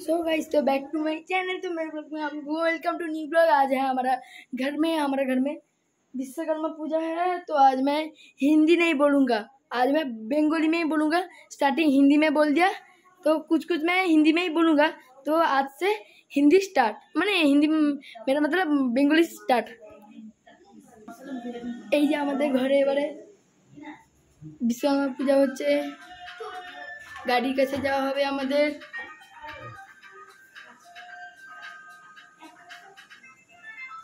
So guys, तो back to my channel. तो मेरे ब्लॉग में आपको वेलकम टू न्यू ब्लॉग। आज है हमारा घर में विश्वकर्मा पूजा है। तो आज मैं हिंदी नहीं बोलूँगा, आज मैं बंगाली में ही बोलूँगा। स्टार्टिंग हिंदी में बोल दिया तो कुछ मैं हिंदी में ही बोलूँगा। तो आज से हिंदी स्टार्ट, माने हिंदी मेरा मतलब बेंगली स्टार्ट। এই যে আমাদের ঘরে এবারে বিশ্বকর্মা পূজা হচ্ছে, গাড়ির কাছে যাওয়া হবে আমাদের।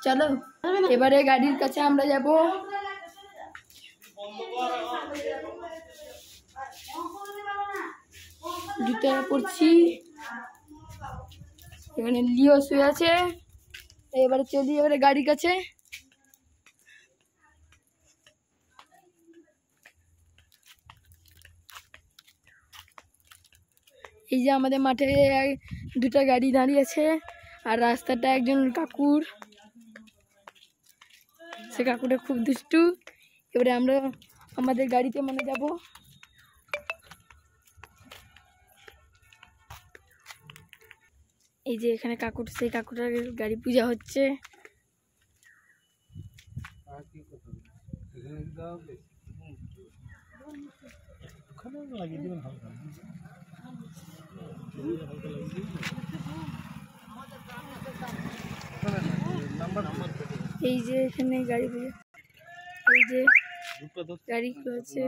চলো এবারে গাড়ির কাছে আমরা যাব। জুতা পরছি, এখানে লিও শুয়ে আছে। এবারে চলি এবারে গাড়ির কাছে। এই যে আমাদের মাঠে দুটো গাড়ি দাঁড়িয়ে আছে, আর রাস্তাটা একজন কাকুর, সে কাকুটা খুব দুষ্টু। এবারে আমরা আমাদের গাড়িতে মানে যাব। এই যে এখানে কাকুর, সেই কাকুটার গাড়ি পূজা হচ্ছে। এই যে এখানে গাড়ি পূজা, এই যে গাড়ি আছে,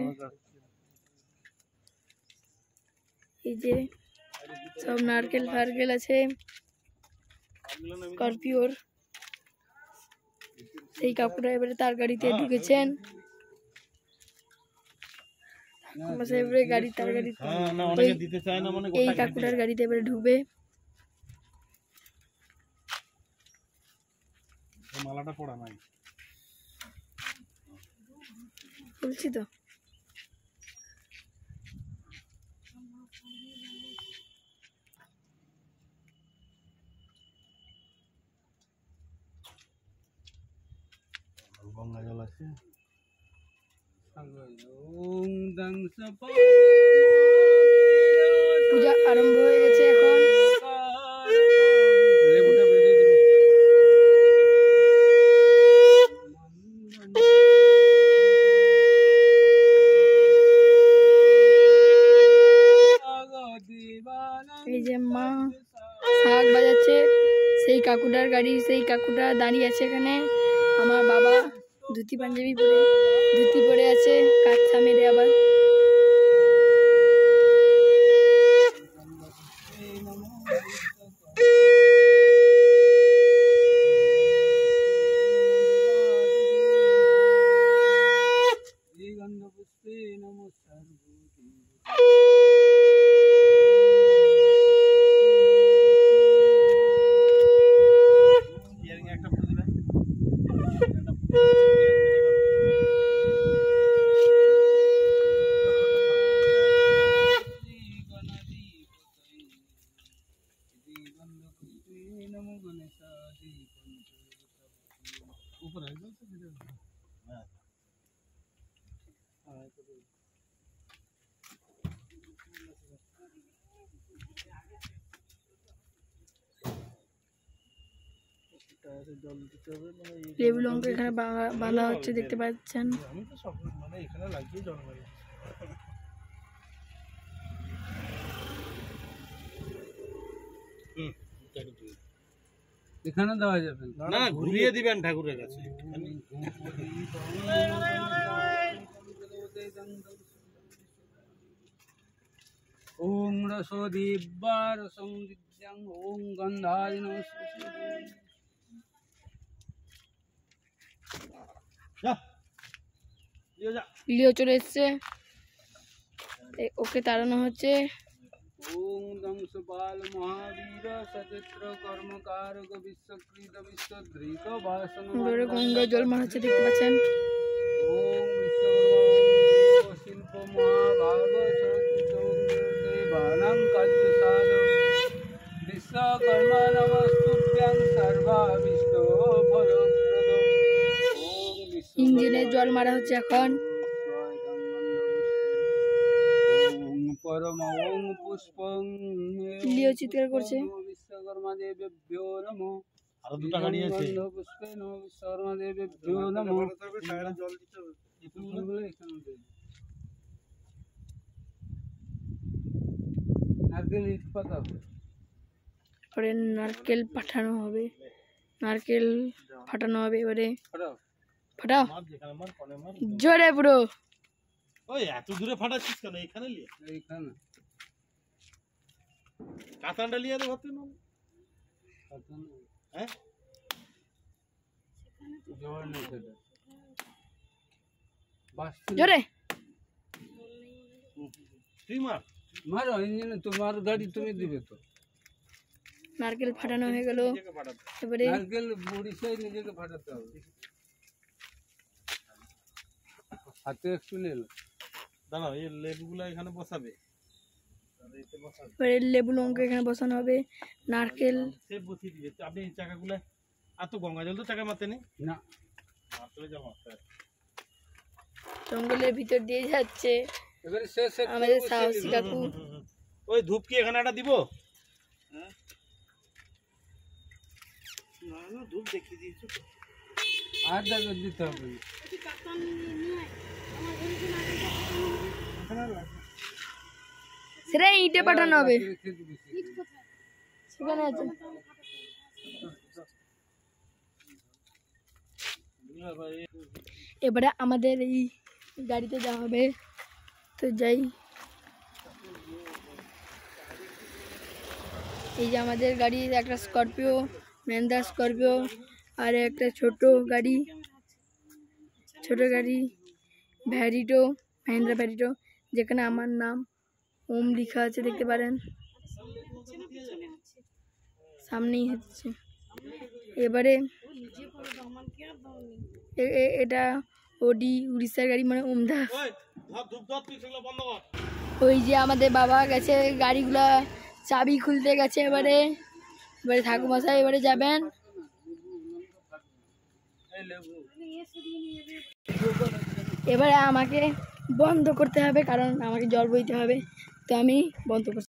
এই যে সব নারকেল ফারকেল আছে, স্করপিওর। সেই কাকুরা এবারে তার গাড়িতে ঢুকেছেন। গাড়ি তার গাড়ি, এই কাকুটার গাড়িতে এবারে ঢুকবে। মালাটা পড়া নাই বলছি তো। গঙ্গা জল আছে। পূজা আরম্ভ হয়ে গেছে এখন। এই যে মা শাক বাজাচ্ছে, সেই কাকুটার গাড়ি, সেই কাকুটা দাঁড়িয়ে আছে এখানে। আমার বাবা ধুতি পাঞ্জাবি পরে, ধুতি পরে আছে, কাচ্চা মেরে আবার। লেবু লঙ্কা এখানে বাঁধা হচ্ছে, দেখতে পাচ্ছেন। এখানে দেওয়া যাবে না, ঘুরিয়ে দিবেন ঠাকুরের কাছে। ওম রসোদীব্বার সংযুজ্যং ওম গন্ধায় নমস্তে। লিও চলে এসছে, ওকে তাড়ানো হচ্ছে। ওম দংশপাল মহাবীর সচিত্র কর্মকারক বিশ্বকৃত বিশ্বধৃত বাসন। গঙ্গা জল মারাচ্ছে, দেখতে পাচ্ছেন। ওম বিশ্বকর্মা শিল্প মহাভাগ দেবানাং কার্য সাধন বিশ্বকর্মা নমস্তুভ্যং সর্বাভীষ্ট ফলপ্রদ। ইঞ্জিনে জল মারা হচ্ছে এখন। পরমং পুষ্পং লিও চিৎকার করছে। বিশ্বকর্মা দেবেভ্যো নমঃ। আরো দুটো গাড়ি আছে। পুষ্পেন বিশ্বকর্মা দেবেভ্যো নমঃ। এই ফুলগুলো এখানে দেন। নারকেল ইট পাতা এবারে নারকেল পাঠানো হবে, নারকেল ফাটানো হবে। এবারে ফাটাও। ফাটাও মার যেখানে মার কোণে মার। জোরে পুরো। ওই এত দূরে ফাটাচ্ছিস কেন? এখানে লিয়ে এইখানে কাতানটা লিয়ে দে ঘরতে না। পাতা না। হ্যাঁ জোর নেই সেটা। বাস জোরে তুই মার। মারো ইঞ্জিনে, তোমার গাড়ি তুমি দিবে তো। নারকেল ফাটানো হয়ে গেল। নিজেকে ফাটাতে। এবারে নারকেল বড়িশাই নিজেকে ফাটাতে হবে। হাতে একটু নিলো। দাঁড়াও এই লেবুগুলো এখানে বসাবে। তাহলে এতে বসাবে। এবারে লেবু লঙ্কা এখানে বসানো হবে, নারকেল সে বসিয়ে দিবে। আপনি এই চাকাগুলো আর তো গঙ্গা জল তো চাকা মারতে নেই। না মারতে যা মারতে হয়। জঙ্গলের ভিতর দিয়ে যাচ্ছে এবারে শেষে আমাদের সাহসী কাকু। ওই ধূপ কি এখানে একটা দিব? না না ধূপ দেখিয়ে দিয়েছো তো। আর দাগে দিতে হবে। সেটা ইটে পাঠানো হবে, রেখে দিবি সেখানে। সেখানে আছে। এবারে আমাদের এই গাড়িতে যাওয়া হবে, তো যাই। এই যে আমাদের গাড়ি, একটা স্করপিও, মেহন্দা স্করপিও, আর একটা ছোট গাড়ি, ভ্যারিটো, মহিন্দ্রা ভ্যারিটো, যেখানে আমার নাম ওম লেখা আছে, দেখতে পারেন সামনেই হচ্ছে। এবারে এটা ওডি উড়িষ্যার গাড়ি, মানে ওমদা। ওই ধর ধূপ ধর তুই সেগুলো বন্ধ কর। ওই যে আমাদের বাবা গেছে গাড়িগুলা চাবি খুলতে গেছে। এবারে ঠাকুরমশাই এবারে যাবেন। এবারে আমাকে বন্ধ করতে হবে, কারণ আমাকে জল বইতে হবে, তো আমি বন্ধ করছি।